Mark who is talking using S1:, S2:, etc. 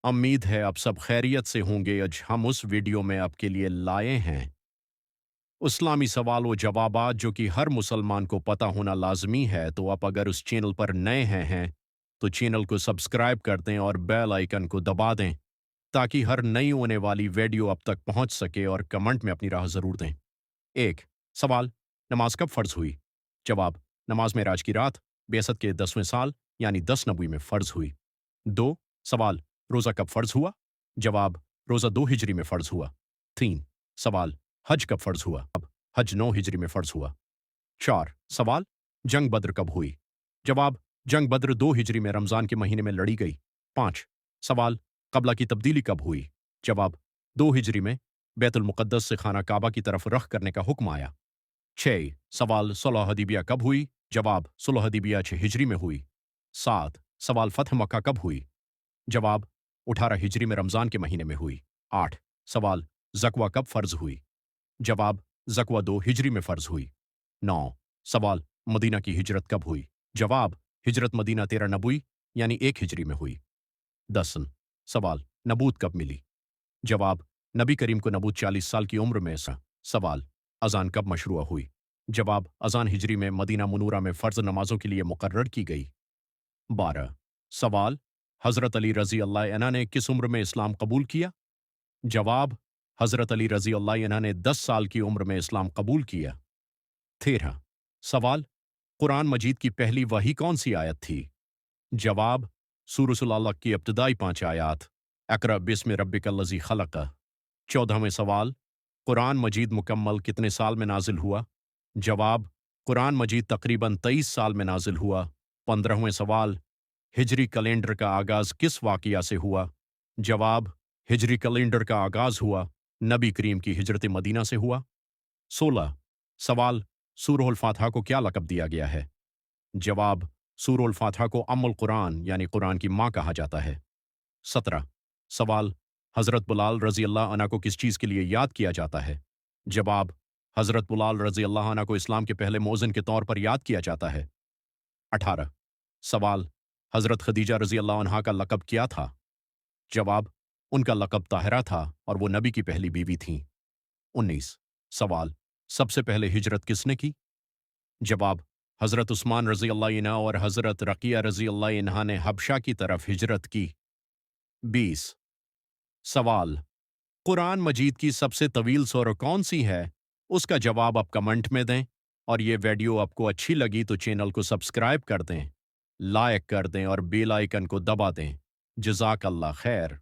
S1: उम्मीद है आप सब खैरियत से होंगे। आज हम उस वीडियो में आपके लिए लाए हैं इस्लामी सवाल व जवाबात जो कि हर मुसलमान को पता होना लाजमी है। तो आप अगर उस चैनल पर नए हैं तो चैनल को सब्सक्राइब कर दें और बेल आइकन को दबा दें ताकि हर नई होने वाली वीडियो आप तक पहुंच सके और कमेंट में अपनी राह ज़रूर दें। एक सवाल, नमाज कब फ़र्ज़ हुई? जवाब, नमाज मेराज की रात बेसत के 10वें साल यानी 10 नबी में फ़र्ज़ हुई। दो सवाल, रोज़ा कब फ़र्ज़ हुआ? जवाब, रोज़ा 2 हिजरी में फ़र्ज़ हुआ। तीन सवाल, हज कब फ़र्ज़ हुआ? अब हज 9 हिजरी में फ़र्ज़ हुआ। चार सवाल, जंग बद्र कब हुई? जवाब, जंग बद्र 2 हिजरी में रमज़ान के महीने में लड़ी गई। पाँच सवाल, क़िबला की तब्दीली कब हुई? जवाब, 2 हिजरी में बैतुल मुक़द्दस से खाना काबा की तरफ रख करने का हुक्म आया। छः सवाल, सुलह हदीबिया कब हुई? जवाब, सुलह हदीबिया 6 हिजरी में हुई। सात सवाल, फ़तह मक्का कब हुई? जवाब, 18 हिजरी में रमज़ान के महीने में हुई। आठ सवाल, ज़कवा कब फ़र्ज़ हुई? जवाब, ज़कवा 2 हिजरी में फ़र्ज़ हुई। नौ सवाल, मदीना की हिजरत कब हुई? जवाब, हिजरत मदीना 13 नबवी यानी 1 हिजरी में हुई। 10 सवाल, नबूत कब मिली? जवाब, नबी करीम को नबूत 40 साल की उम्र में सवाल, अज़ान कब मशरूआ हुई? जवाब, अज़ान हिजरी में मदीना मुनूरा में फ़र्ज़ नमाज़ों के लिए मुकर्रर की गई। 12 सवाल, हज़रत अली रज़ी अल्लाह अन्हु ने किस उम्र में इस्लाम कबूल किया? जवाब, हज़रत अली रज़ी अल्लाह अन्हु ने 10 साल की उम्र में इस्लाम कबूल किया। 13 सवाल, कुरान मजीद की पहली वही कौन सी आयत थी? जवाब, सूरह अलक़ की इब्तिदाई 5 आयात, अक़रा बिस्मि रब्बिकल्लज़ी ख़लक़। 14वें सवाल, कुरान मजीद मुकम्मल कितने साल में नाजिल हुआ? जवाब, कुरान मजीद तकरीबन 23 साल में नाजिल हुआ। 15वें सवाल, हिजरी कैलेंडर का आगाज़ किस वाक़िया से हुआ? जवाब, हिजरी कैलेंडर का आगाज़ हुआ नबी करीम की हिजरत मदीना से हुआ। 16 सवाल, सूरह फातिहा को क्या लक़ब दिया गया है? जवाब, सूरह फातिहा को उम्मुल कुरान यानी कुरान की माँ कहा जाता है। 17 सवाल, हज़रत बिलाल रज़ी अल्लाह अन्हु को किस चीज़ के लिए याद किया जाता है? जवाब, हज़रत बिलाल रज़ी अल्लाह अन्हु को इस्लाम के पहले मुअज़्ज़िन के तौर पर याद किया जाता है। 18 सवाल, हज़रत खदीजा रज़ी अल्लाह अन्हा का लक़ब क्या था? जवाब, उनका लक़ब ताहिरा था और वो नबी की पहली बीवी थीं। 19 सवाल, सबसे पहले हिजरत किसने की? जवाब, हज़रत उस्मान रज़ी अल्लाह अन्हु और हज़रत रक़िया रज़ी अल्लाह अन्हा ने हबशा की तरफ हिजरत की। 20 सवाल, कुरान मजीद की सबसे तवील सूरह कौन सी है? उसका जवाब आप कमेंट में दें और ये वीडियो आपको अच्छी लगी तो चैनल को सब्सक्राइब कर दें, लाइक कर दें और बेल आइकन को दबा दें। जज़ाकल्लाह खैर।